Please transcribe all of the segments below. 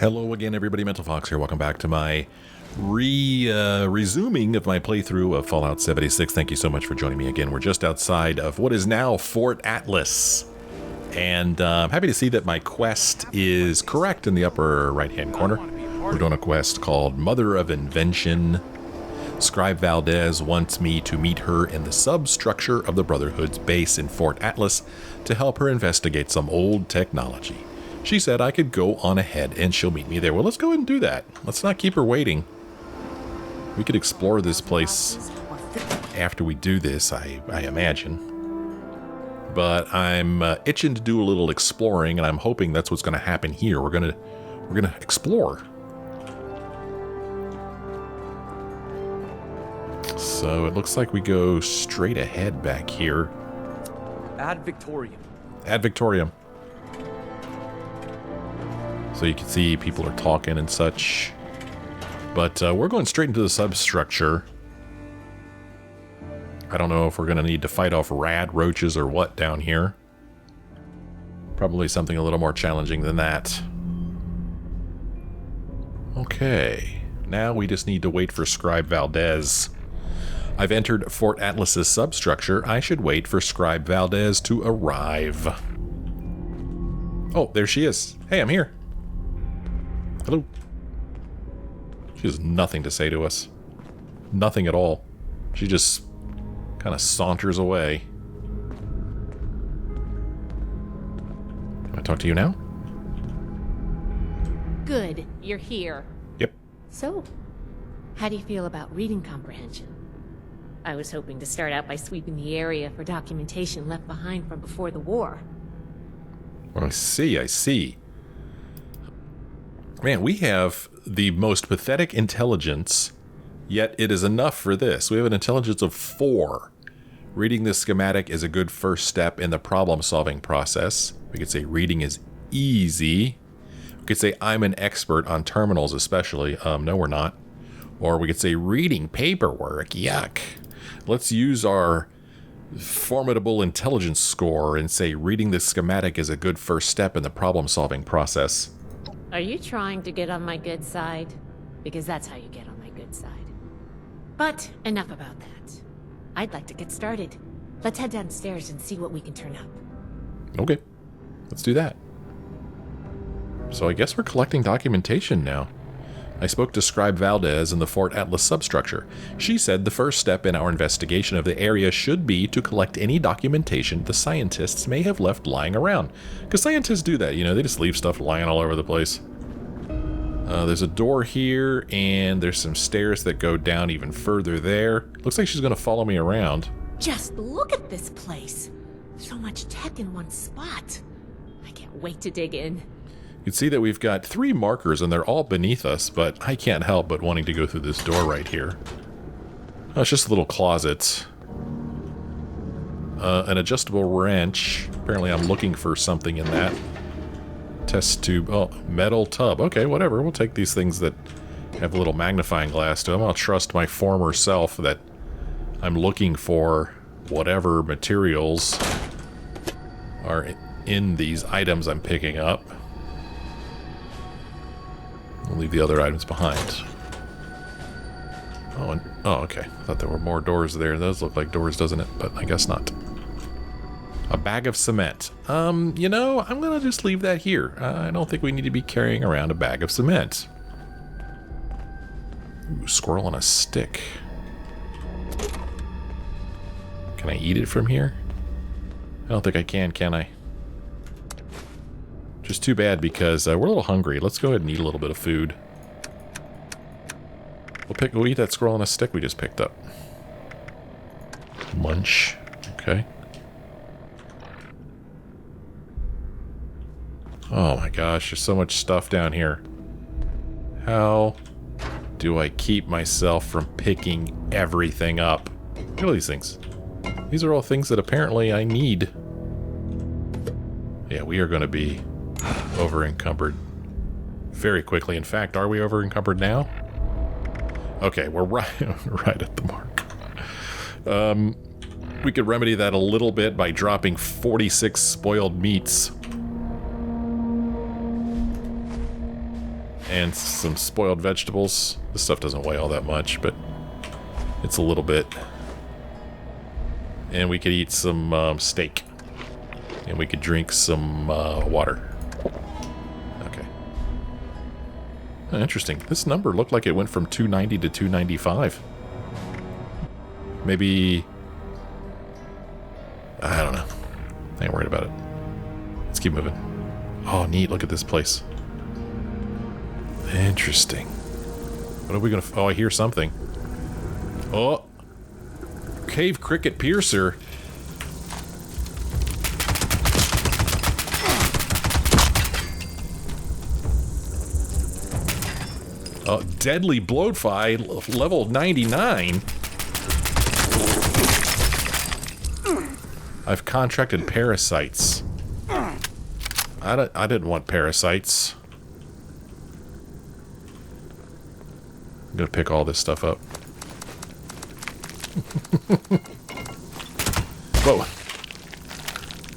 Hello again, everybody. Mental Fox here. Welcome back to my resuming of my playthrough of Fallout 76. Thank you so much for joining me again. We're just outside of what is now Fort Atlas. And I'm happy to see that my quest is correct in the upper right-hand corner. We're doing a quest called Mother of Invention. Scribe Valdez wants me to meet her in the substructure of the Brotherhood's base in Fort Atlas to help her investigate some old technology. She said I could go on ahead and she'll meet me there. Well, let's go ahead and do that. Let's not keep her waiting. We could explore this place after we do this, I imagine. But I'm itching to do a little exploring, and I'm hoping that's what's going to happen here. We're gonna explore. So it looks like we go straight ahead back here. Ad Victoriam. Ad Victoriam. So you can see people are talking and such. But we're going straight into the substructure. I don't know if we're going to need to fight off rad roaches or what down here. Probably something a little more challenging than that. Okay. Now we just need to wait for Scribe Valdez. I've entered Fort Atlas's substructure. I should wait for Scribe Valdez to arrive. Oh, there she is. Hey, I'm here. Hello. She has nothing to say to us. Nothing at all. She just kind of saunters away. Can I talk to you now? Good, you're here. Yep. So, how do you feel about reading comprehension? I was hoping to start out by sweeping the area for documentation left behind from before the war. I see. Man, we have the most pathetic intelligence, yet it is enough for this. We have an intelligence of 4. Reading this schematic is a good first step in the problem-solving process. We could say reading is easy. We could say I'm an expert on terminals especially. No, we're not. Or we could say reading paperwork. Yuck. Let's use our formidable intelligence score and say reading this schematic is a good first step in the problem-solving process. Are you trying to get on my good side? Because that's how you get on my good side. But enough about that. I'd like to get started. Let's head downstairs and see what we can turn up. Okay, let's do that. So I guess we're collecting documentation now. I spoke to Scribe Valdez in the Fort Atlas substructure. She said the first step in our investigation of the area should be to collect any documentation the scientists may have left lying around. Because scientists do that, you know, they just leave stuff lying all over the place. There's a door here, and there's some stairs that go down even further there. Looks like she's going to follow me around. Just look at this place. So much tech in one spot. I can't wait to dig in. You can see that we've got 3 markers, and they're all beneath us, but I can't help but wanting to go through this door right here. Oh, it's just a little closet. An adjustable wrench. Apparently I'm looking for something in that. Test tube. Oh, metal tub. Okay, whatever. We'll take these things that have a little magnifying glass to them. I'll trust my former self that I'm looking for whatever materials are in these items I'm picking up. We'll leave the other items behind. Oh, okay. I thought there were more doors there. Those look like doors, doesn't it? But I guess not. A bag of cement. You know, I'm gonna just leave that here. I don't think we need to be carrying around a bag of cement. Ooh, squirrel on a stick. Can I eat it from here? I don't think I can I? Just too bad because we're a little hungry. Let's go ahead and eat a little bit of food. We'll eat that squirrel on a stick we just picked up. Munch. Okay. Oh my gosh, there's so much stuff down here. How do I keep myself from picking everything up? Look at these things. These are all things that apparently I need. Yeah, we are going to be over-encumbered very quickly. In fact, are we over-encumbered now? Okay, we're right at the mark. We could remedy that a little bit by dropping 46 spoiled meats. And some spoiled vegetables. This stuff doesn't weigh all that much, but it's a little bit. And we could eat some steak. And we could drink some water. Okay. Oh, interesting. This number looked like it went from 290 to 295. Maybe... I don't know. I ain't worried about it. Let's keep moving. Oh, neat. Look at this place. Interesting. What are we gonna... Oh, I hear something. Oh! Cave cricket piercer. Deadly bloatfly, level 99. I've contracted parasites. I didn't want parasites. I'm gonna pick all this stuff up. Whoa.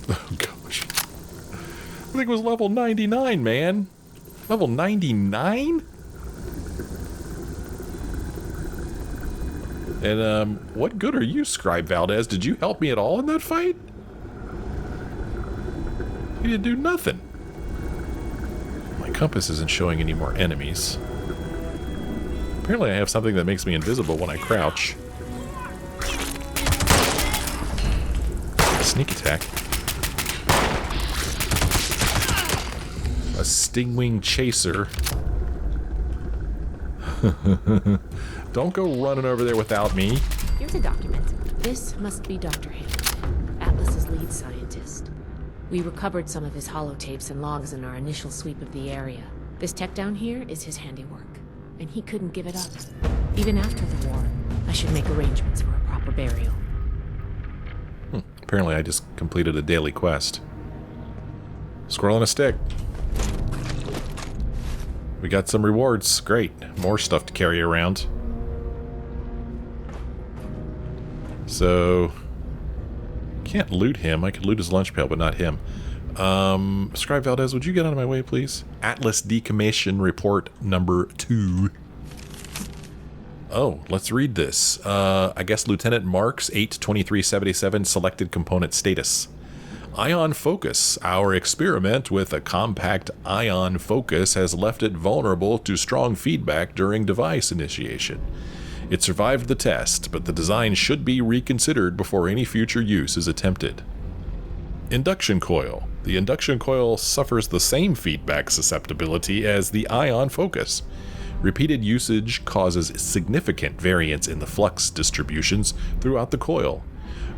Oh gosh. I think it was level 99, man. Level 99? And, what good are you, Scribe Valdez? Did you help me at all in that fight? You didn't do nothing. My compass isn't showing any more enemies. Apparently I have something that makes me invisible when I crouch. Sneak attack. A stingwing chaser. Don't go running over there without me. Here's a document. This must be Dr. Hammond, Atlas's lead scientist. We recovered some of his holotapes and logs in our initial sweep of the area. This tech down here is his handiwork, and he couldn't give it up. Even after the war, I should make arrangements for a proper burial. Apparently I just completed a daily quest. Squirrel and a stick. We got some rewards. Great. More stuff to carry around. So... can't loot him. I could loot his lunch pail, but not him. Scribe Valdez, would you get out of my way, please? Atlas Decommission Report number 2. Oh, let's read this. I guess Lieutenant Marks 82377 selected component status. Ion focus. Our experiment with a compact ion focus has left it vulnerable to strong feedback during device initiation. It survived the test, but the design should be reconsidered before any future use is attempted. Induction coil. The induction coil suffers the same feedback susceptibility as the ion focus. Repeated usage causes significant variance in the flux distributions throughout the coil.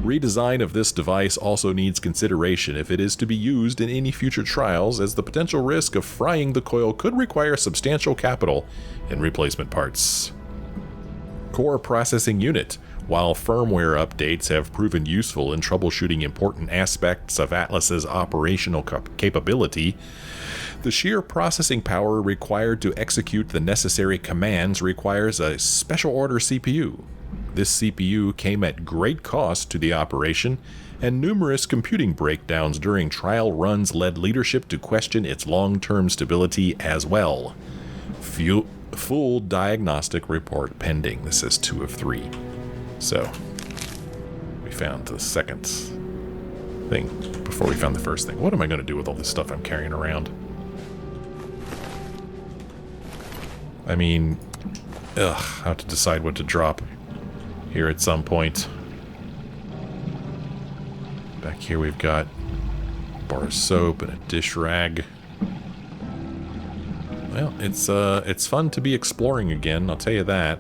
Redesign of this device also needs consideration if it is to be used in any future trials, as the potential risk of frying the coil could require substantial capital and replacement parts. Core processing unit. While firmware updates have proven useful in troubleshooting important aspects of Atlas's operational capability, the sheer processing power required to execute the necessary commands requires a special order CPU. This CPU came at great cost to the operation, and numerous computing breakdowns during trial runs led leadership to question its long-term stability as well. Full diagnostic report pending. This is 2 of 3. So, we found the second thing before we found the first thing. What am I going to do with all this stuff I'm carrying around? I mean, I have to decide what to drop here at some point. Back here we've got a bar of soap and a dish rag. Well, it's fun to be exploring again, I'll tell you that.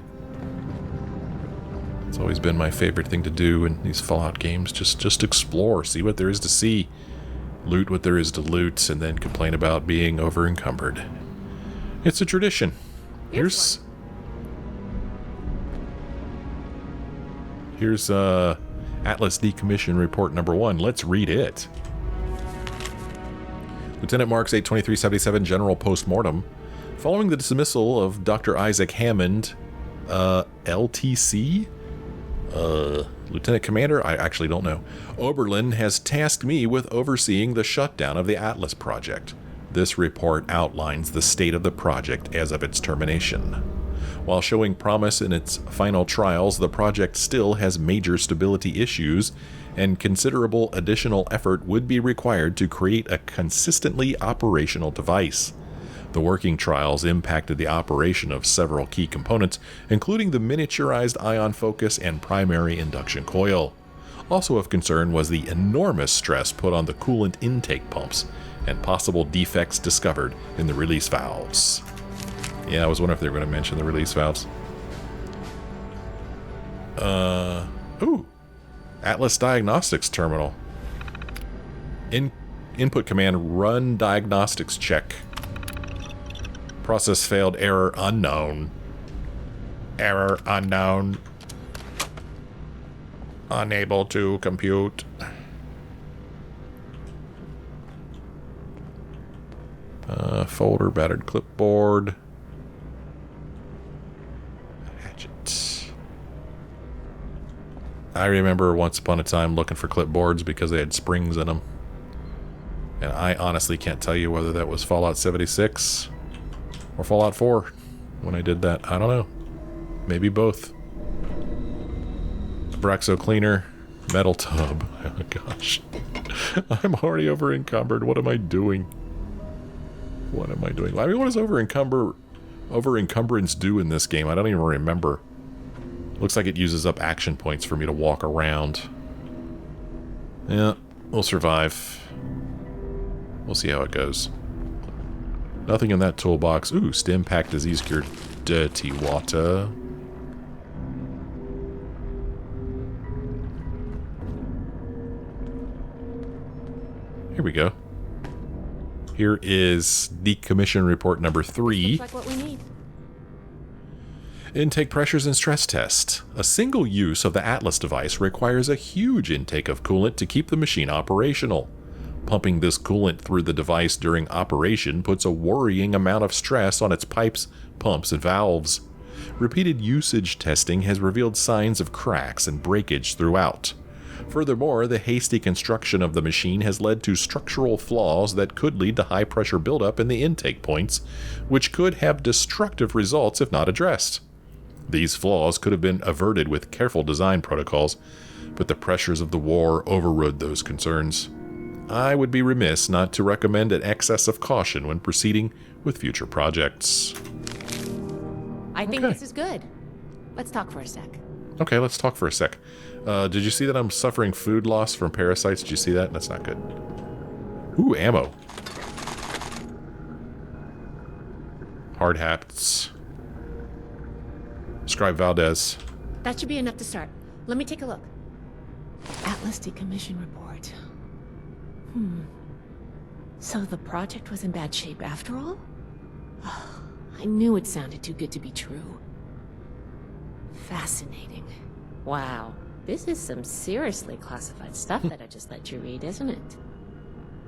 It's always been my favorite thing to do in these Fallout games, just explore, see what there is to see, loot what there is to loot, and then complain about being over-encumbered. It's a tradition. Here's Atlas Decommission Report number 1. Let's read it. Lieutenant Marks 82377 General Postmortem. Following the dismissal of Dr. Isaac Hammond, LTC? Lieutenant Commander? I actually don't know. Oberlin has tasked me with overseeing the shutdown of the Atlas project. This report outlines the state of the project as of its termination. While showing promise in its final trials, the project still has major stability issues, and considerable additional effort would be required to create a consistently operational device. The working trials impacted the operation of several key components, including the miniaturized ion focus and primary induction coil. Also of concern was the enormous stress put on the coolant intake pumps and possible defects discovered in the release valves. Yeah, I was wondering if they were going to mention the release valves. Atlas Diagnostics Terminal. Input command, run diagnostics check. Process failed, error unknown. Error unknown. Unable to compute. Folder, battered clipboard. Hatchet. I remember once upon a time looking for clipboards because they had springs in them. And I honestly can't tell you whether that was Fallout 76 or Fallout 4 when I did that. I don't know. Maybe both. Braxo cleaner, metal tub. Oh gosh. I'm already over encumbered. What am I doing? What am I doing? I mean, what does over encumbrance do in this game? I don't even remember. Looks like it uses up action points for me to walk around. Yeah, we'll survive. We'll see how it goes. Nothing in that toolbox. Ooh, stim pack disease cure. Dirty water. Here we go. Here is decommission report number 3. Looks like what we need. Intake pressures and stress test. A single use of the Atlas device requires a huge intake of coolant to keep the machine operational. Pumping this coolant through the device during operation puts a worrying amount of stress on its pipes, pumps, and valves. Repeated usage testing has revealed signs of cracks and breakage throughout. Furthermore, the hasty construction of the machine has led to structural flaws that could lead to high-pressure buildup in the intake points, which could have destructive results if not addressed. These flaws could have been averted with careful design protocols, but the pressures of the war overrode those concerns. I would be remiss not to recommend an excess of caution when proceeding with future projects. I think this is good. Let's talk for a sec. Okay, let's talk for a sec. Did you see that I'm suffering food loss from parasites? Did you see that? That's not good. Ooh, ammo. Hard hats. Scribe Valdez. That should be enough to start. Let me take a look. Atlas decommission report. So the project was in bad shape after all? I knew it sounded too good to be true. Fascinating. Wow. This is some seriously classified stuff that I just let you read, isn't it?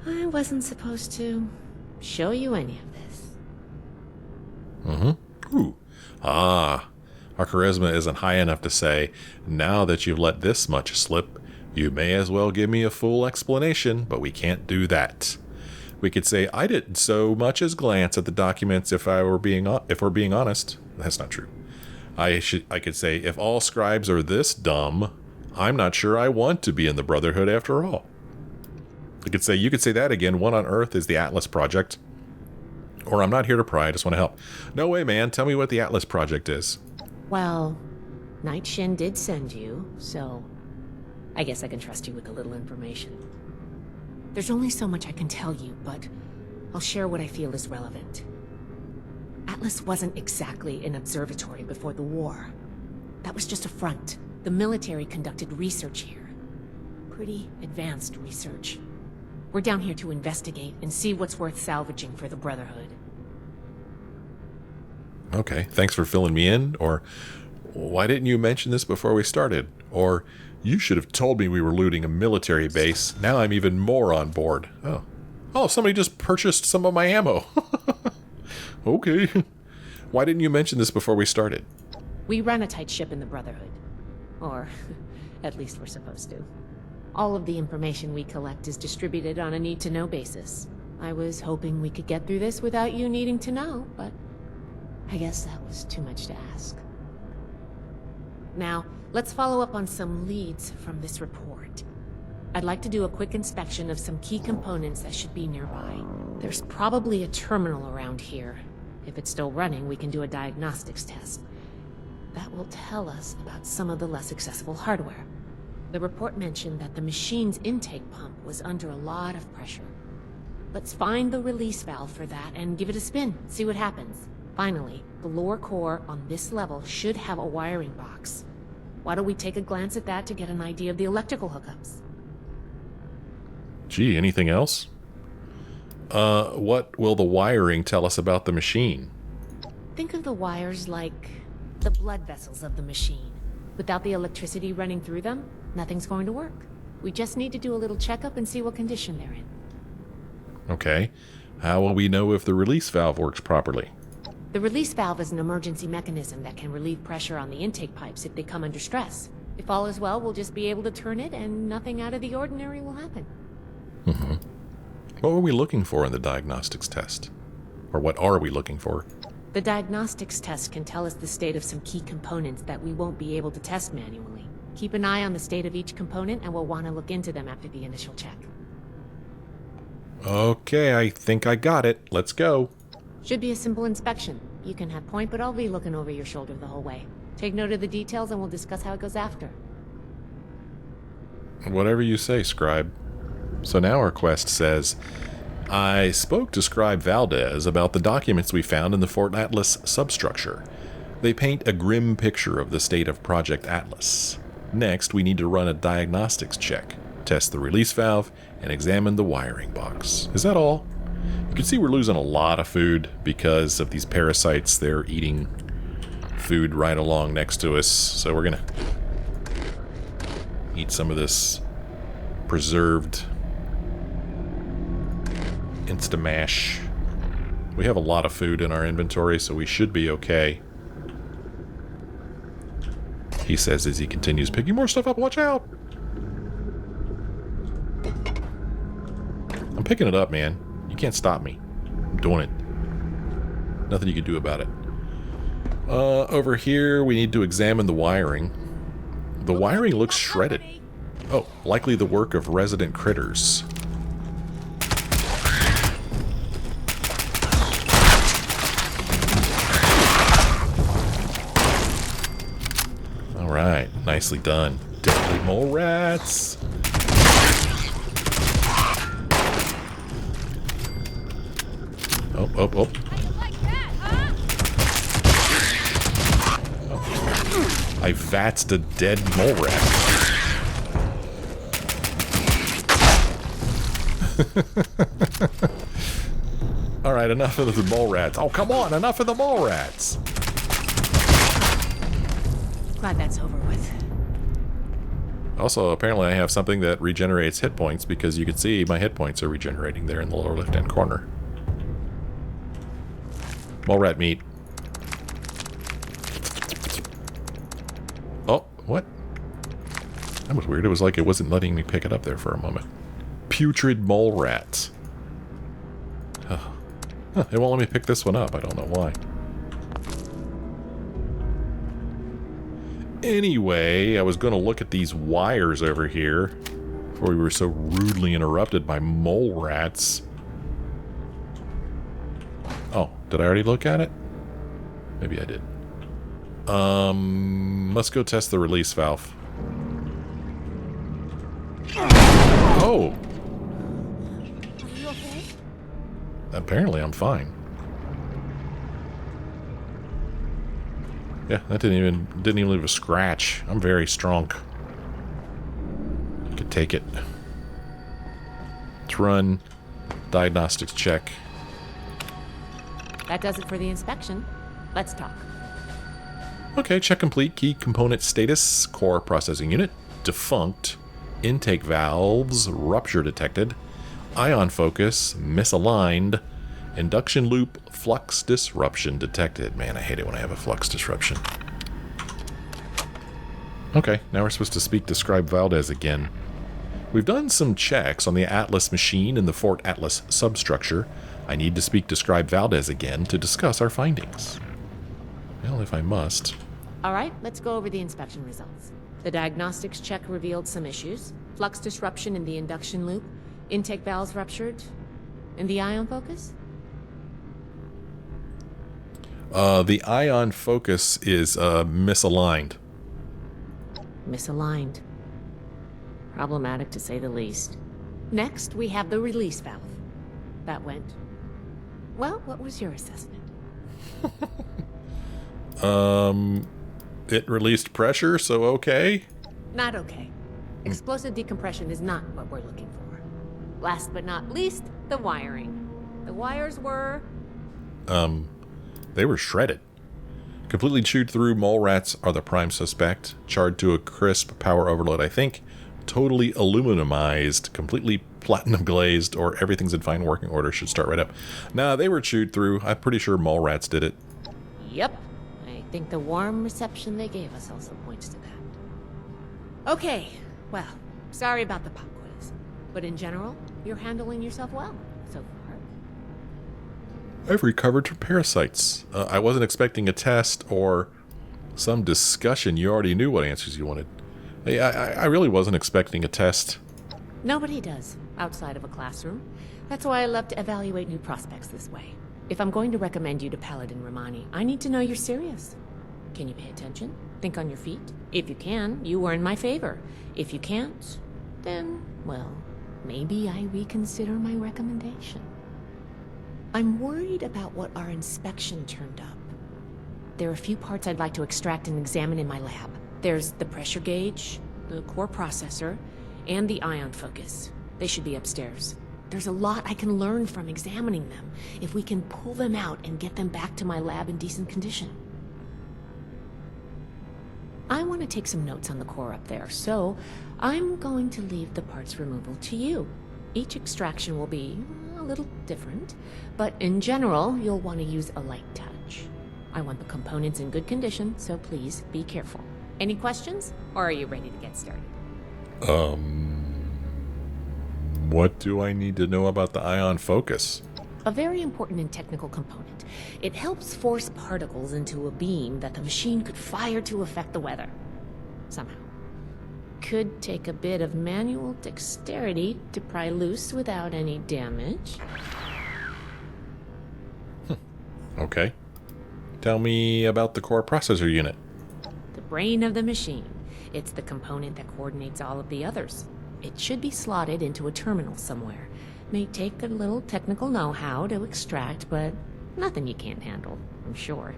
I wasn't supposed to show you any of this. Ooh. Our charisma isn't high enough to say, now that you've let this much slip, you may as well give me a full explanation, but we can't do that. We could say, I didn't so much as glance at the documents if we're being honest. That's not true. I could say, if all scribes are this dumb, I'm not sure I want to be in the Brotherhood after all. You could say that again. One on Earth is the Atlas Project. Or I'm not here to pry, I just want to help. No way, man. Tell me what the Atlas Project is. Well, Night Shin did send you, so I guess I can trust you with a little information. There's only so much I can tell you, but I'll share what I feel is relevant. Atlas wasn't exactly an observatory before the war. That was just a front. The military conducted research here. Pretty advanced research. We're down here to investigate and see what's worth salvaging for the Brotherhood. Okay, thanks for filling me in. Or, why didn't you mention this before we started? Or, you should have told me we were looting a military base. Now I'm even more on board. Oh, somebody just purchased some of my ammo. Okay. Why didn't you mention this before we started? We run a tight ship in the Brotherhood. Or, at least we're supposed to. All of the information we collect is distributed on a need-to-know basis. I was hoping we could get through this without you needing to know, but I guess that was too much to ask. Now, let's follow up on some leads from this report. I'd like to do a quick inspection of some key components that should be nearby. There's probably a terminal around here. If it's still running, we can do a diagnostics test. That will tell us about some of the less accessible hardware. The report mentioned that the machine's intake pump was under a lot of pressure. Let's find the release valve for that and give it a spin, see what happens. Finally, the lower core on this level should have a wiring box. Why don't we take a glance at that to get an idea of the electrical hookups? Gee, anything else? What will the wiring tell us about the machine? Think of the wires like the blood vessels of the machine. Without the electricity running through them, nothing's going to work. We just need to do a little checkup and see what condition they're in. Okay. How will we know if the release valve works properly? The release valve is an emergency mechanism that can relieve pressure on the intake pipes if they come under stress. If all is well, we'll just be able to turn it and nothing out of the ordinary will happen. Mm-hmm. What were we looking for in the diagnostics test? Or what are we looking for? The diagnostics test can tell us the state of some key components that we won't be able to test manually. Keep an eye on the state of each component and we'll want to look into them after the initial check. Okay, I think I got it. Let's go. Should be a simple inspection. You can have point, but I'll be looking over your shoulder the whole way. Take note of the details and we'll discuss how it goes after. Whatever you say, Scribe. So now our quest says, I spoke to Scribe Valdez about the documents we found in the Fort Atlas substructure. They paint a grim picture of the state of Project Atlas. Next, we need to run a diagnostics check, test the release valve, and examine the wiring box. Is that all? You can see we're losing a lot of food because of these parasites. They're eating food right along next to us. So we're gonna eat some of this preserved Instamash. We have a lot of food in our inventory, so we should be okay. He says as he continues picking more stuff up. Watch out! I'm picking it up, man. You can't stop me. I'm doing it. Nothing you can do about it. Over here, we need to examine the wiring. The wiring looks shredded. Oh, likely the work of resident critters. Alright, nicely done. Deadly mole rats! Oh. I vatsed a dead mole rat. Alright, enough of the mole rats. Oh, come on, enough of the mole rats! Glad that's over with. Also, apparently I have something that regenerates hit points because you can see my hit points are regenerating there in the lower left-hand corner. Mole rat meat. Oh, what? That was weird. It was like it wasn't letting me pick it up there for a moment. Putrid mole rat. Huh, it won't let me pick this one up. I don't know why. Anyway, I was going to look at these wires over here before we were so rudely interrupted by mole rats. Oh, did I already look at it? Maybe I did. Let's go test the release valve. Oh! Are you okay? Apparently I'm fine. Yeah, that didn't even leave a scratch. I'm very strong. You could take it. Let's run diagnostics check. That does it for the inspection. Let's talk. Okay, check complete. Key component status. Core processing unit. Defunct. Intake valves. Rupture detected. Ion focus. Misaligned. Induction loop. Flux disruption detected. Man, I hate it when I have a flux disruption. Okay, now we're supposed to speak to Scribe Valdez again. We've done some checks on the Atlas machine in the Fort Atlas substructure. I need to speak to Scribe Valdez again to discuss our findings. Well, if I must. All right, let's go over the inspection results. The diagnostics check revealed some issues. Flux disruption in the induction loop, intake valves ruptured, and the ion focus? The ion focus is misaligned. Misaligned. Problematic to say the least. Next, we have the release valve. That went... Well, what was your assessment? It released pressure, so okay? Not okay. Explosive decompression is not what we're looking for. Last but not least, the wiring. The wires were... They were shredded. Completely chewed through. Mole rats are the prime suspect. Charred to a crisp. Power overload, I think. Totally aluminumized. Completely platinum glazed. Or everything's in fine working order. Should start right up. Nah, they were chewed through. I'm pretty sure mole rats did it. Yep. I think the warm reception they gave us also points to that. Okay. Well, sorry about the pop quiz. But in general, you're handling yourself well so far. I've recovered from parasites. I wasn't expecting a test or some discussion. You already knew what answers you wanted. I really wasn't expecting a test. Nobody does, outside of a classroom. That's why I love to evaluate new prospects this way. If I'm going to recommend you to Paladin Romani, I need to know you're serious. Can you pay attention? Think on your feet? If you can, you are in my favor. If you can't, then, well, maybe I reconsider my recommendation. I'm worried about what our inspection turned up. There are a few parts I'd like to extract and examine in my lab. There's the pressure gauge, the core processor, and the ion focus. They should be upstairs. There's a lot I can learn from examining them if we can pull them out and get them back to my lab in decent condition. I want to take some notes on the core up there, so I'm going to leave the parts removal to you. Each extraction will be a little different, but in general, you'll want to use a light touch. I want the components in good condition, so please be careful. Any questions, or are you ready to get started? What do I need to know about the ion focus? A very important and technical component. It helps force particles into a beam that the machine could fire to affect the weather. Somehow. Could take a bit of manual dexterity to pry loose without any damage. Okay. Tell me about the core processor unit. The brain of the machine. It's the component that coordinates all of the others. It should be slotted into a terminal somewhere. May take a little technical know-how to extract, but nothing you can't handle, I'm sure.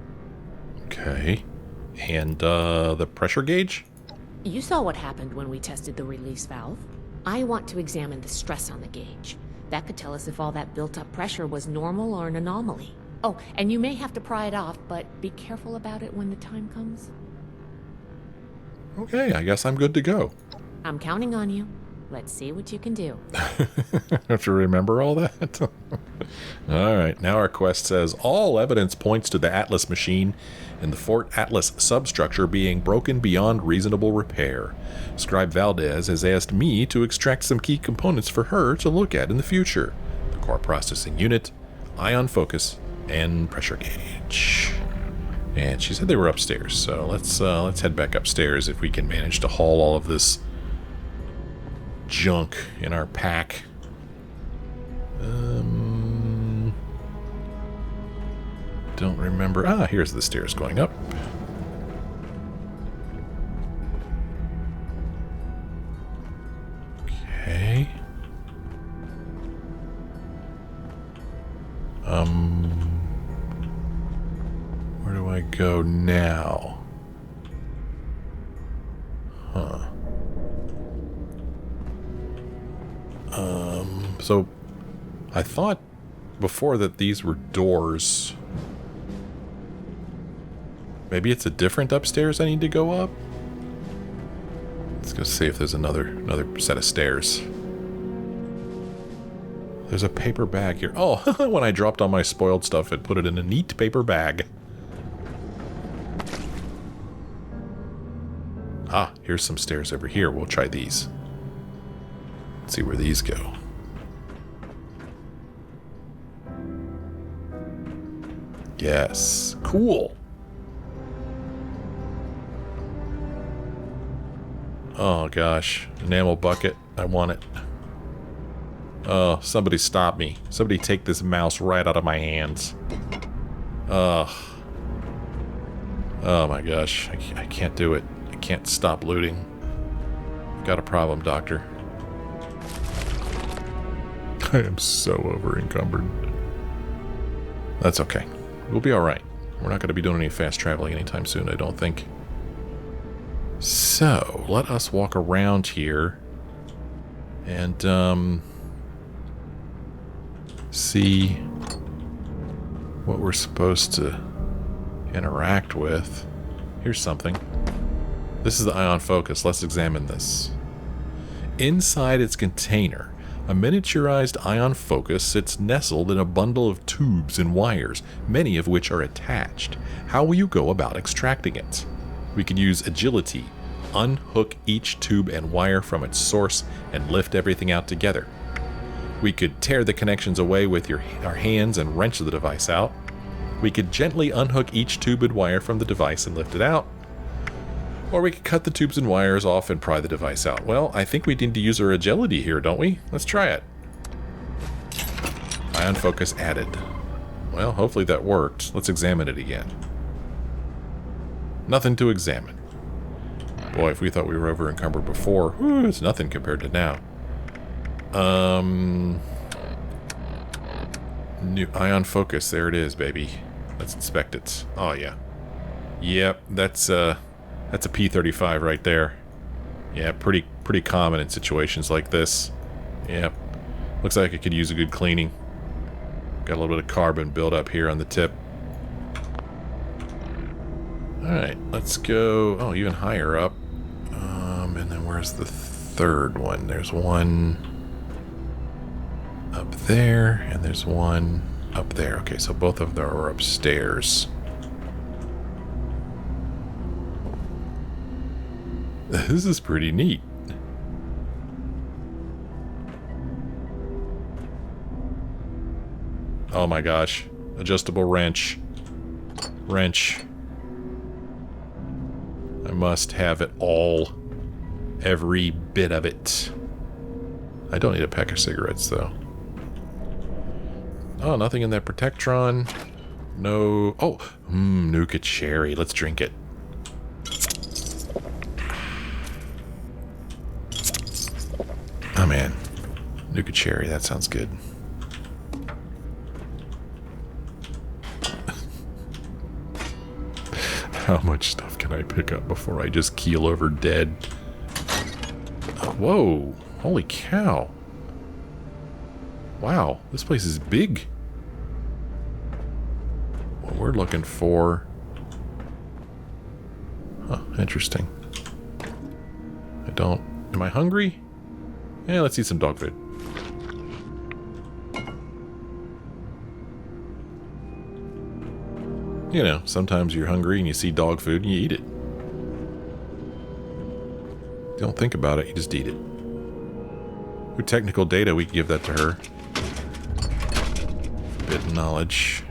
Okay. And, the pressure gauge? You saw what happened when we tested the release valve. I want to examine the stress on the gauge. That could tell us if all that built-up pressure was normal or an anomaly. Oh, and you may have to pry it off, but be careful about it when the time comes. Okay, I guess I'm good to go. I'm counting on you. Let's see what you can do. Have to remember all that? Alright, now our quest says, all evidence points to the Atlas machine and the Fort Atlas substructure being broken beyond reasonable repair. Scribe Valdez has asked me to extract some key components for her to look at in the future. The core processing unit, ion focus, and pressure gauge. And she said they were upstairs, so let's head back upstairs if we can manage to haul all of this junk in our pack. Don't remember. Ah, here's the stairs going up. Okay. Where do I go now? Huh. So I thought before that these were doors. Maybe it's a different upstairs I need to go up? Let's go see if there's another set of stairs. There's a paper bag here. Oh, when I dropped all my spoiled stuff, it put it in a neat paper bag. Ah, here's some stairs over here. We'll try these. Let's see where these go. Yes. Cool. Oh gosh. Enamel bucket. I want it. Oh, somebody stop me. Somebody take this mouse right out of my hands. Ugh. Oh my gosh. I can't do it. I can't stop looting. I've got a problem, Doctor. I am so over encumbered. That's okay. We'll be alright. We're not going to be doing any fast traveling anytime soon, I don't think. So, let us walk around here and see what we're supposed to interact with. Here's something. This is the ion focus. Let's examine this. Inside its container, a miniaturized ion focus sits nestled in a bundle of tubes and wires, many of which are attached. How will you go about extracting it? We can use agility, unhook each tube and wire from its source, and lift everything out together. We could tear the connections away with our hands and wrench the device out. We could gently unhook each tube and wire from the device and lift it out. Or we could cut the tubes and wires off and pry the device out. Well, I think we need to use our agility here, don't we? Let's try it. Ion focus added. Well, hopefully that worked. Let's examine it again. Nothing to examine. Boy, if we thought we were over encumbered before, it's nothing compared to now. New ion focus. There it is, baby. Let's inspect it. Oh yeah. Yep, that's a P35 right there. Yeah, pretty common in situations like this. Yep. Looks like it could use a good cleaning. Got a little bit of carbon build up here on the tip. Alright, let's go even higher up. And then where's the third one? There's one up there, and there's one up there. Okay, so both of them are upstairs. This is pretty neat. Oh my gosh. Adjustable wrench. Wrench. I must have it all. Every bit of it. I don't need a pack of cigarettes, though. Oh, nothing in that Protectron. No. Oh, Nuka Cherry. Let's drink it. Oh, man. Nuka Cherry. That sounds good. How much stuff can I pick up before I just keel over dead? Whoa, holy cow. Wow, this place is big. What we're looking for... Huh, interesting. Am I hungry? Yeah, let's eat some dog food. You know, sometimes you're hungry and you see dog food and you eat it. Don't think about it, you just eat it. With technical data, we can give that to her. Forbidden knowledge.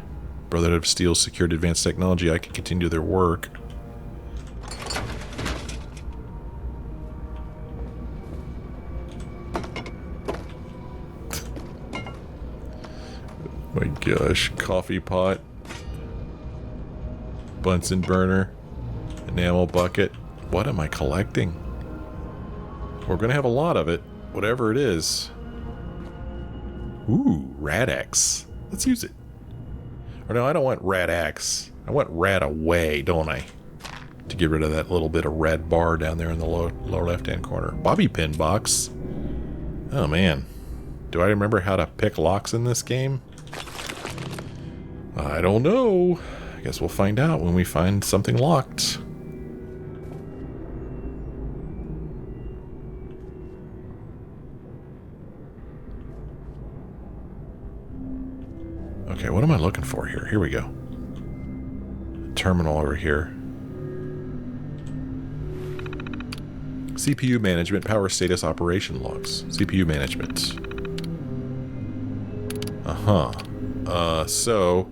Brotherhood of Steel secured advanced technology. I can continue their work. My gosh, coffee pot. Bunsen burner. Enamel bucket. What am I collecting? We're going to have a lot of it, whatever it is. Ooh, Rad-X. Let's use it. Or no, I don't want Rad-X. I want Rad-Away, don't I? To get rid of that little bit of red bar down there in the lower left-hand corner. Bobby pin box. Oh, man. Do I remember how to pick locks in this game? I don't know. I guess we'll find out when we find something locked. Okay, what am I looking for here? Here we go. Terminal over here. CPU management, power status, operation logs. CPU management. So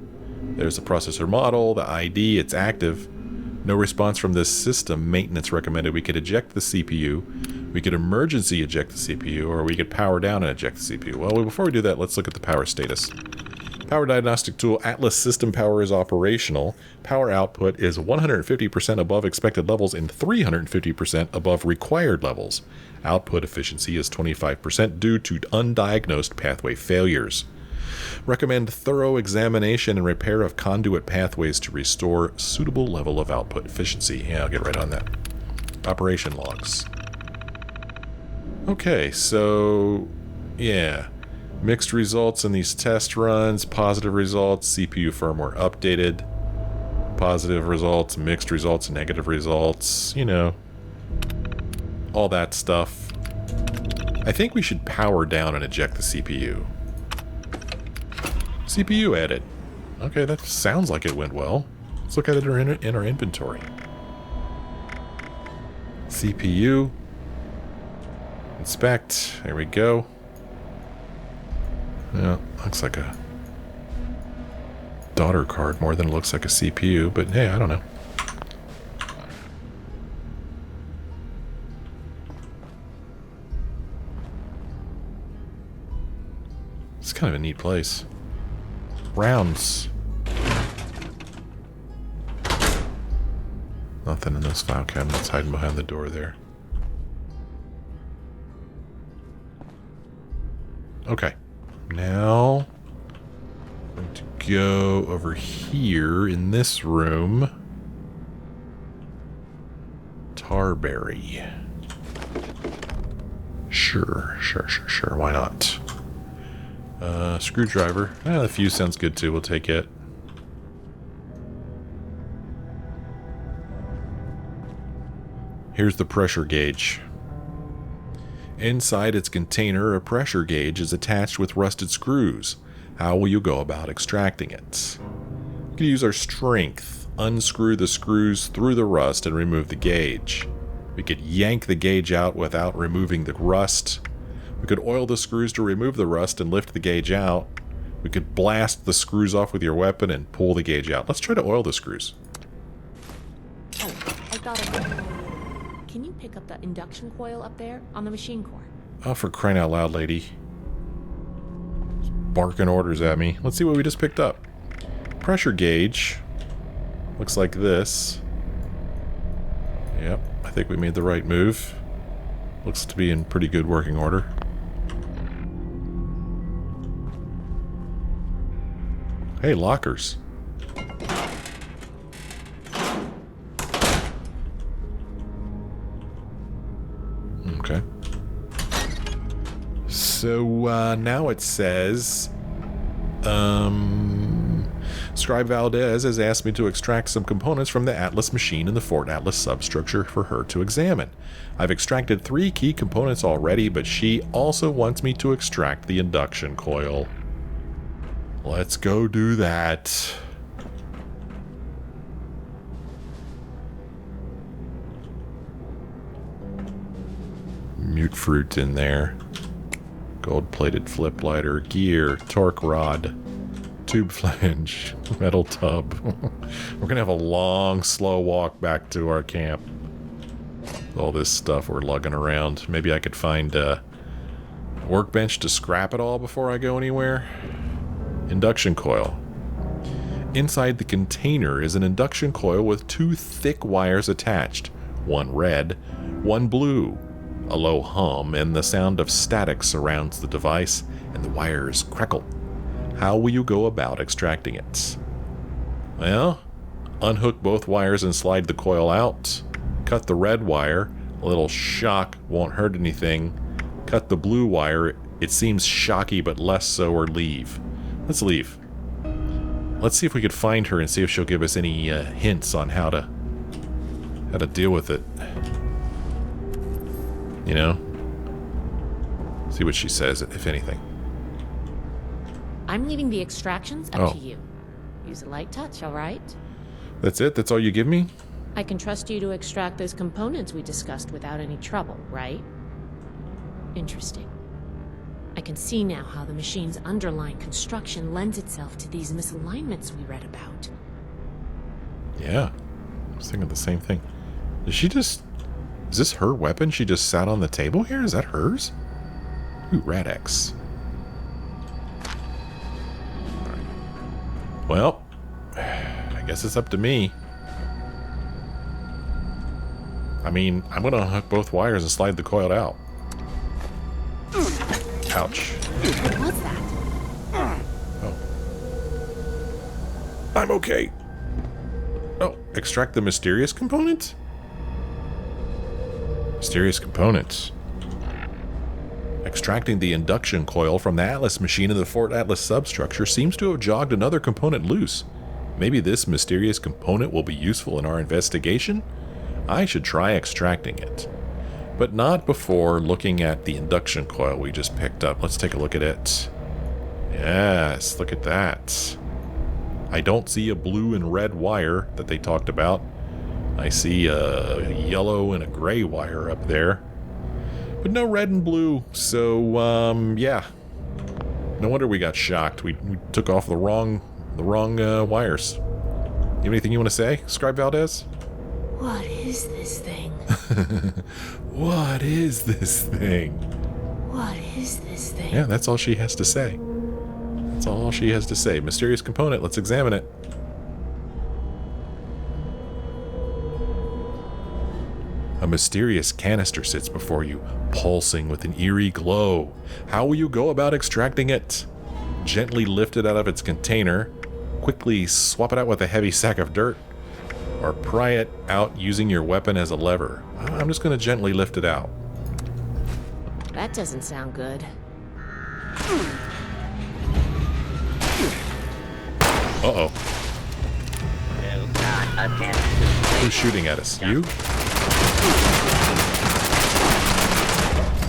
there's the processor model, the ID, it's active. No response from this system. Maintenance recommended. We could eject the CPU. We could emergency eject the CPU, or we could power down and eject the CPU. Well, before we do that, let's look at the power status. Power diagnostic tool. Atlas system power is operational. Power output is 150% above expected levels and 350% above required levels. Output efficiency is 25% due to undiagnosed pathway failures. Recommend thorough examination and repair of conduit pathways to restore suitable level of output efficiency. Yeah, I'll get right on that. Operation logs. Okay, so yeah. Mixed results in these test runs. Positive results, CPU firmware updated. Positive results, mixed results, negative results. You know, all that stuff. I think we should power down and eject the CPU. CPU edit. Okay, that sounds like it went well. Let's look at it in our inventory. CPU. Inspect. There we go. Yeah, looks like a daughter card more than it looks like a CPU, but hey, I don't know. It's kind of a neat place. Rounds. Nothing in those file cabinets hiding behind the door there. Okay. Now, I'm going to go over here in this room. Tarberry. Sure. Why not? Screwdriver. The fuse sounds good too. We'll take it. Here's the pressure gauge. Inside its container, a pressure gauge is attached with rusted screws. How will you go about extracting it? We can use our strength. Unscrew the screws through the rust and remove the gauge. We could yank the gauge out without removing the rust. We could oil the screws to remove the rust and lift the gauge out. We could blast the screws off with your weapon and pull the gauge out. Let's try to oil the screws. Oh, I got it. Can you pick up the induction coil up there on the machine core? Oh, for crying out loud, lady. Barking orders at me. Let's see what we just picked up. Pressure gauge. Looks like this. Yep, I think we made the right move. Looks to be in pretty good working order. Hey, lockers. Okay. So now it says, Scribe Valdez has asked me to extract some components from the Atlas machine in the Fort Atlas substructure for her to examine. I've extracted 3 key components already, but she also wants me to extract the induction coil. Let's go do that. Mute fruit in there. Gold-plated flip lighter, gear, torque rod, tube flange, metal tub. We're gonna have a long, slow walk back to our camp. All this stuff we're lugging around. Maybe I could find a workbench to scrap it all before I go anywhere. Induction coil. Inside the container is an induction coil with 2 thick wires attached. One red, one blue. A low hum and the sound of static surrounds the device, and the wires crackle. How will you go about extracting it? Well, unhook both wires and slide the coil out. Cut the red wire. A little shock won't hurt anything. Cut the blue wire. It seems shocky but less so, or leave. Let's leave. Let's see if we could find her and see if she'll give us any hints on how to deal with it. You know? See what she says, if anything. I'm leaving the extractions up to you. Use a light touch, all right? That's it? That's all you give me? I can trust you to extract those components we discussed without any trouble, right? Interesting. I can see now how the machine's underlying construction lends itself to these misalignments we read about. Yeah. I was thinking the same thing. Did she just... Is this her weapon she just sat on the table here? Is that hers? Ooh, Rad-X. Alright. Well, I guess it's up to me. I mean, I'm gonna unhook both wires and slide the coil out. Ouch. What's that? Oh. I'm okay. Oh, extract the mysterious component? Mysterious component. Extracting the induction coil from the Atlas machine in the Fort Atlas substructure seems to have jogged another component loose. Maybe this mysterious component will be useful in our investigation? I should try extracting it. But not before looking at the induction coil we just picked up. Let's take a look at it. Yes, look at that. I don't see a blue and red wire that they talked about. I see a yellow and a gray wire up there. But no red and blue, so, yeah. No wonder we got shocked. We took off the wrong wires. You have anything you want to say, Scribe Valdez? What is this thing? What is this thing? What is this thing? Yeah, that's all she has to say. That's all she has to say. Mysterious component, let's examine it. A mysterious canister sits before you, pulsing with an eerie glow. How will you go about extracting it? Gently lift it out of its container, quickly swap it out with a heavy sack of dirt, or pry it out using your weapon as a lever. I'm just going to gently lift it out. That doesn't sound good. Uh-oh. Who's shooting at us? You?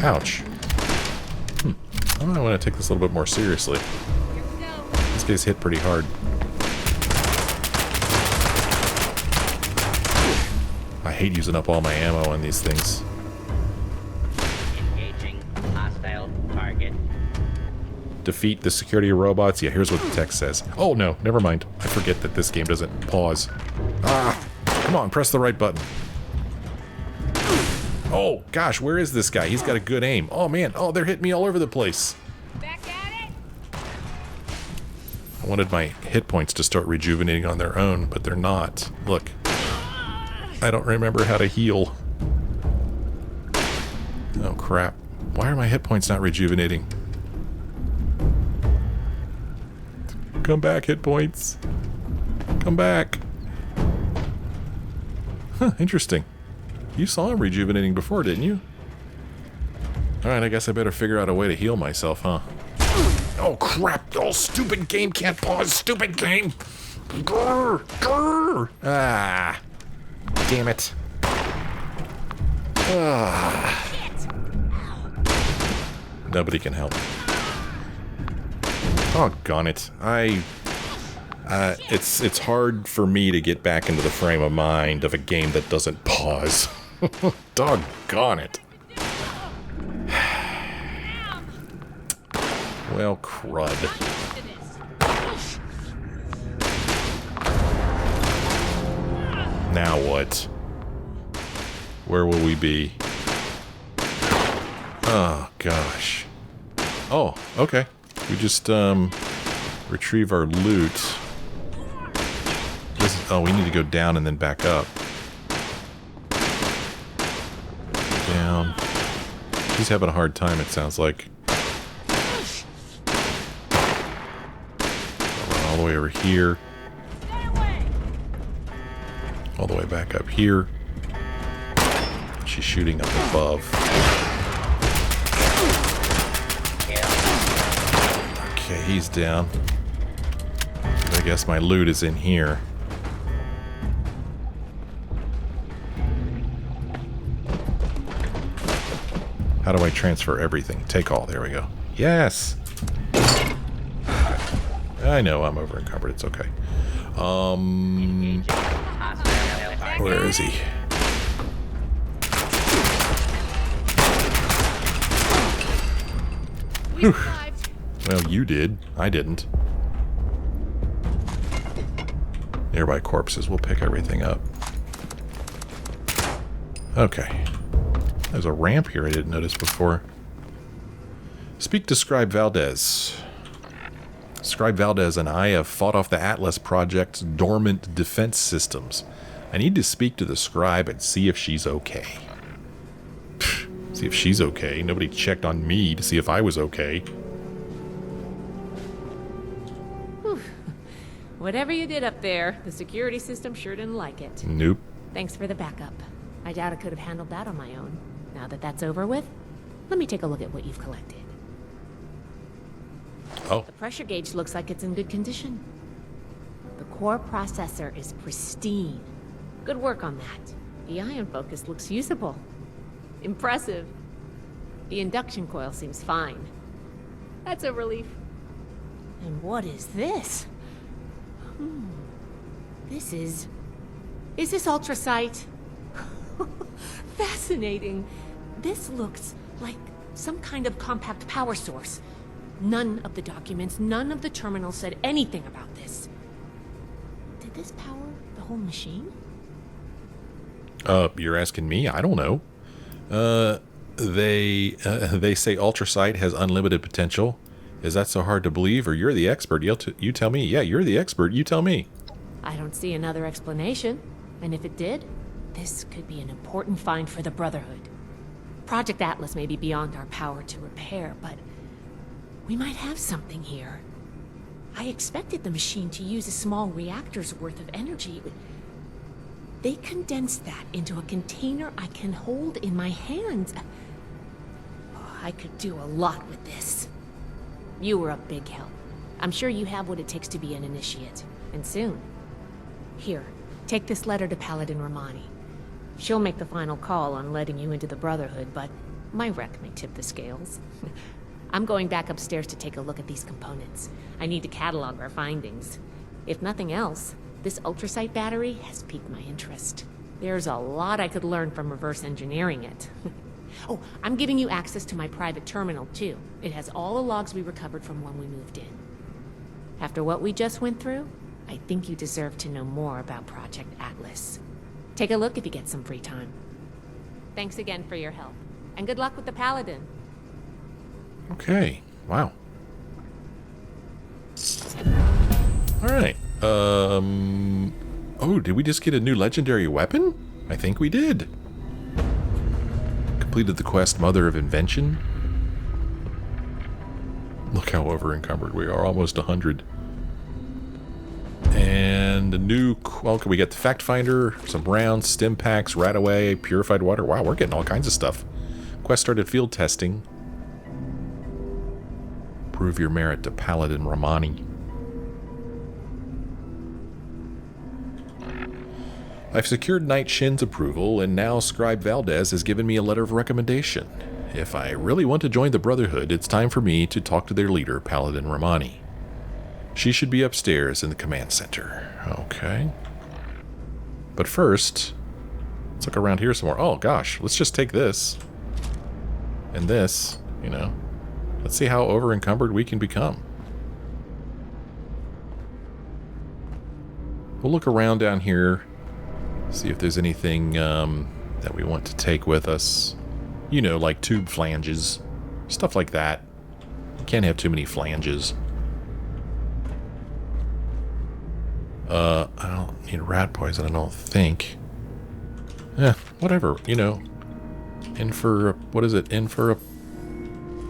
Ouch. I might want to take this a little bit more seriously. This guy's hit pretty hard. I hate using up all my ammo on these things. Engaging hostile target. Defeat the security robots. Yeah, here's what the text says. Oh no, never mind. I forget that this game doesn't pause. Ah! Come on, press the right button. Oh, gosh, where is this guy? He's got a good aim. Oh, man. Oh, they're hitting me all over the place. Back at it. I wanted my hit points to start rejuvenating on their own, but they're not. Look. I don't remember how to heal. Oh, crap. Why are my hit points not rejuvenating? Come back, hit points. Come back. Huh, interesting. You saw him rejuvenating before, didn't you? Alright, I guess I better figure out a way to heal myself, huh? Oh, crap! Oh, stupid game can't pause! Stupid game! Grrr! Grrr! Ah! Damn it. Ah. Nobody can help. Doggone it. It's hard for me to get back into the frame of mind of a game that doesn't pause. Doggone it. Well, crud. Now what? Where will we be? Oh, gosh. Oh, okay. We just, retrieve our loot. Oh, we need to go down and then back up. Down. He's having a hard time, it sounds like. All the way over here. All the way back up here. She's shooting up above. Okay, he's down. I guess my loot is in here. How do I transfer everything? Take all. There we go. Yes! I know I'm over encumbered. It's okay. Where is he? We survived. Well, you did. I didn't. Nearby corpses. We'll pick everything up. Okay. There's a ramp here I didn't notice before. Speak to Scribe Valdez. Scribe Valdez and I have fought off the Atlas Project's dormant defense systems. I need to speak to the Scribe and see if she's okay. See if she's okay. Nobody checked on me to see if I was okay. Whew. Whatever you did up there, the security system sure didn't like it. Nope. Thanks for the backup. I doubt I could have handled that on my own. Now that that's over with, let me take a look at what you've collected. Oh. The pressure gauge looks like it's in good condition. The core processor is pristine. Good work on that. The ion focus looks usable. Impressive. The induction coil seems fine. That's a relief. And what is this? This is... Is this ultrasight? Fascinating. This looks like some kind of compact power source. None of the documents, none of the terminals said anything about this. Did this power the whole machine? You're asking me? I don't know. They say ultrasight has unlimited potential. Is that so hard to believe, or you're the expert? You tell me. Yeah, you're the expert. You tell me. I don't see another explanation. And if it did, this could be an important find for the Brotherhood. Project Atlas may be beyond our power to repair, but we might have something here. I expected the machine to use a small reactor's worth of energy. They condensed that into a container I can hold in my hands. Oh, I could do a lot with this. You were a big help. I'm sure you have what it takes to be an initiate, and soon. Here, take this letter to Paladin Romani. She'll make the final call on letting you into the Brotherhood, but my wreck may tip the scales. I'm going back upstairs to take a look at these components. I need to catalog our findings. If nothing else, this ultrasight battery has piqued my interest. There's a lot I could learn from reverse engineering it. Oh, I'm giving you access to my private terminal, too. It has all the logs we recovered from when we moved in. After what we just went through, I think you deserve to know more about Project Atlas. Take a look if you get some free time. Thanks again for your help, and good luck with the Paladin. Okay. Wow. Alright. Oh, did we just get a new legendary weapon? I think we did. Completed the quest Mother of Invention. Look how over-encumbered we are. Almost 100. And a new... Well, we get the Fact Finder, some rounds, stim packs, Rat-Away, purified water. Wow, we're getting all kinds of stuff. Quest started field testing. Prove your merit to Paladin Romani. I've secured Knight Shin's approval, and now Scribe Valdez has given me a letter of recommendation. If I really want to join the Brotherhood, it's time for me to talk to their leader, Paladin Romani. She should be upstairs in the command center. Okay. But first, let's look around here some more. Oh gosh, let's just take this. And this, you know. Let's see how over-encumbered we can become. We'll look around down here. See if there's anything that we want to take with us. You know, like tube flanges. Stuff like that. You can't have too many flanges. I don't need rat poison, I don't think. Whatever, you know. In for, what is it? In for a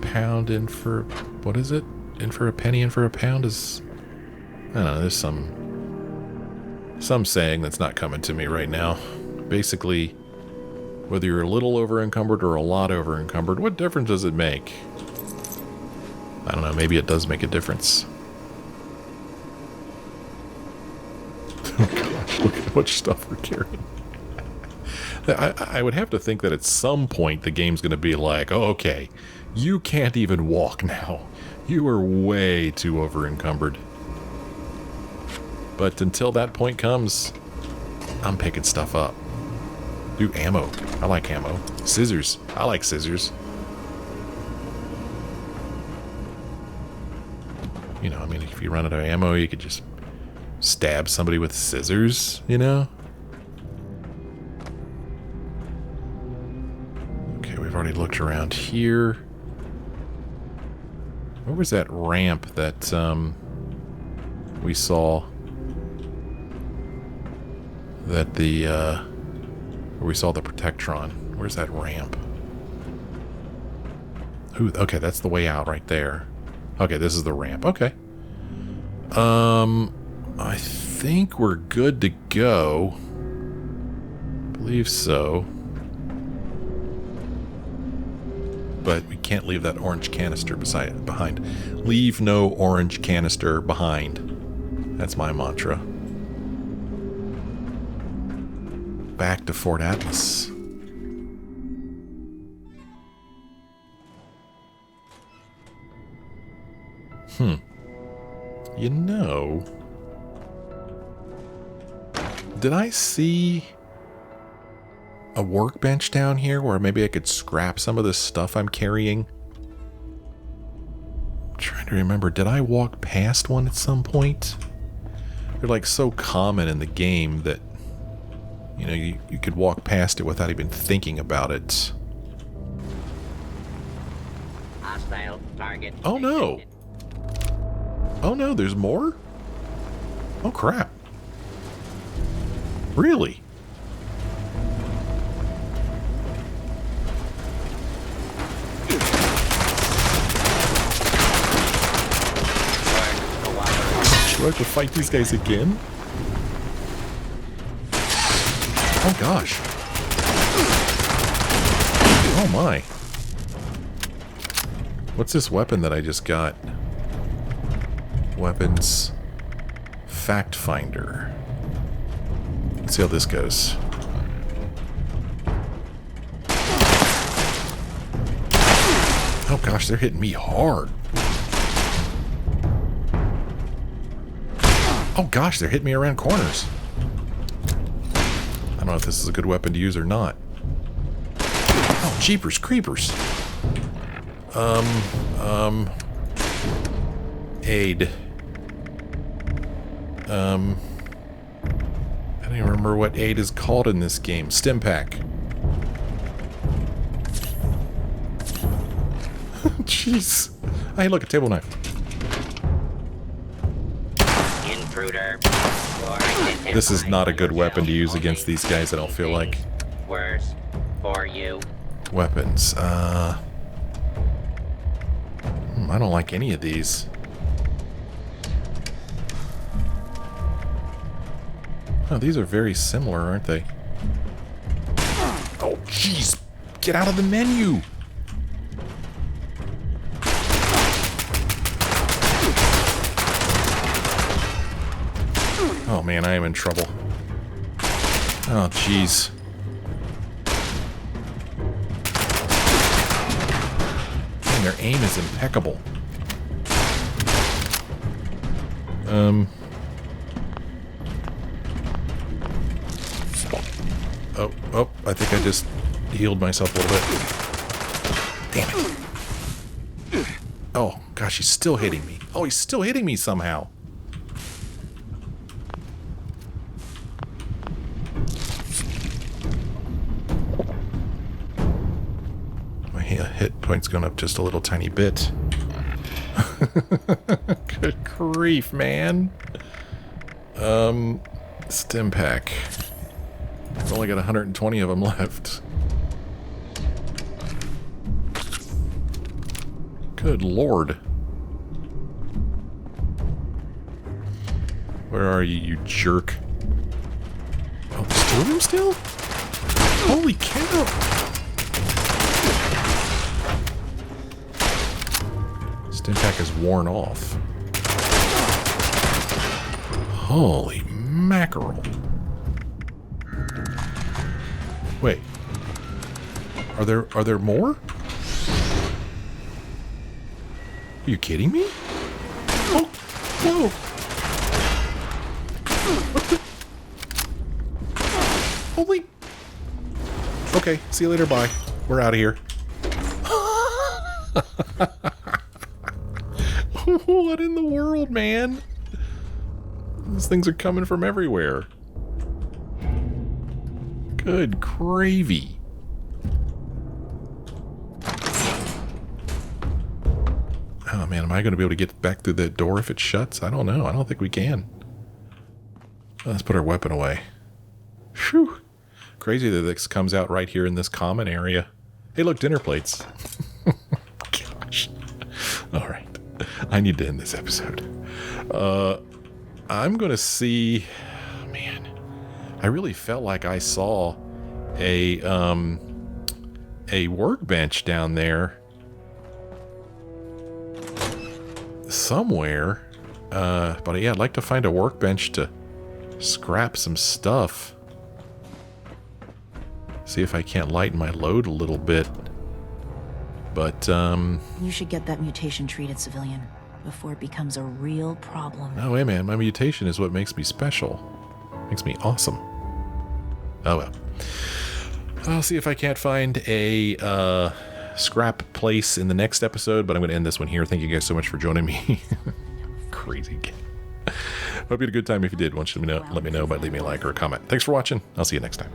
pound, in for, what is it? In for a penny, in for a pound is, I don't know, there's some saying that's not coming to me right now. Basically, whether you're a little over-encumbered or a lot over-encumbered, what difference does it make? I don't know, maybe it does make a difference. Oh gosh, look at how much stuff we're carrying. I would have to think that at some point the game's going to be like, oh, okay, you can't even walk now. You are way too over-encumbered. But until that point comes, I'm picking stuff up. Ooh, ammo. I like ammo. Scissors. I like scissors. You know, I mean, if you run out of ammo, you could just stab somebody with scissors, you know? Okay, we've already looked around here. Where was that ramp that we saw? That the where we saw the Protectron. Where's that ramp? Ooh, okay, that's the way out right there. Okay, this is the ramp. Okay. I think we're good to go. Believe so. But we can't leave that orange canister behind. Leave no orange canister behind. That's my mantra. Back to Fort Atlas. You know, did I see a workbench down here where maybe I could scrap some of this stuff I'm carrying? I'm trying to remember, did I walk past one at some point? They're like so common in the game that, you know, you could walk past it without even thinking about it. Hostile target. Oh no! Oh no, there's more? Oh crap. Really? Do I have to fight these guys again? Oh gosh. Oh my. What's this weapon that I just got? Weapons. Fact Finder. Let's see how this goes. Oh gosh, they're hitting me hard. Oh gosh, they're hitting me around corners. I don't know if this is a good weapon to use or not. Oh, jeepers creepers. Aid. I don't even remember what aid is called in this game. Stim pack. Jeez. Hey, look, a table knife. Intruder. This is not a good weapon to use against these guys, I don't feel like. Worse for you. Weapons. I don't like any of these. Oh, these are very similar, aren't they? Oh, jeez. Get out of the menu. Oh, man, I am in trouble. Oh, jeez. Man, their aim is impeccable. Oh, I think I just healed myself a little bit. Damn it. Oh, gosh, he's still hitting me. Oh, he's still hitting me somehow. My hit point's going up just a little tiny bit. Good grief, man. Stim pack. I've only got 120 of them left. Good lord. Where are you, you jerk? Oh, there's two of them still? Holy cow! Stim pack is worn off. Holy mackerel. Wait. Are there more? Are you kidding me? Oh, whoa. What the? Holy... Okay, see you later, bye. We're out of here. What in the world, man? These things are coming from everywhere. Good gravy. Oh man, am I going to be able to get back through that door if it shuts? I don't know. I don't think we can. Let's put our weapon away. Whew. Crazy that this comes out right here in this common area. Hey, look, dinner plates. Gosh. All right. I need to end this episode. I'm going to see... Man, I really felt like I saw a workbench down there somewhere. But yeah, I'd like to find a workbench to scrap some stuff. See if I can't lighten my load a little bit. But, You should get that mutation treated, civilian, before it becomes a real problem. No way, man. My mutation is what makes me special. Makes me awesome. Oh, well. I'll see if I can't find a scrap place in the next episode, but I'm going to end this one here. Thank you guys so much for joining me. Crazy game. Hope you had a good time. If you did, why don't you let me know by leaving me a like or a comment. Thanks for watching. I'll see you next time.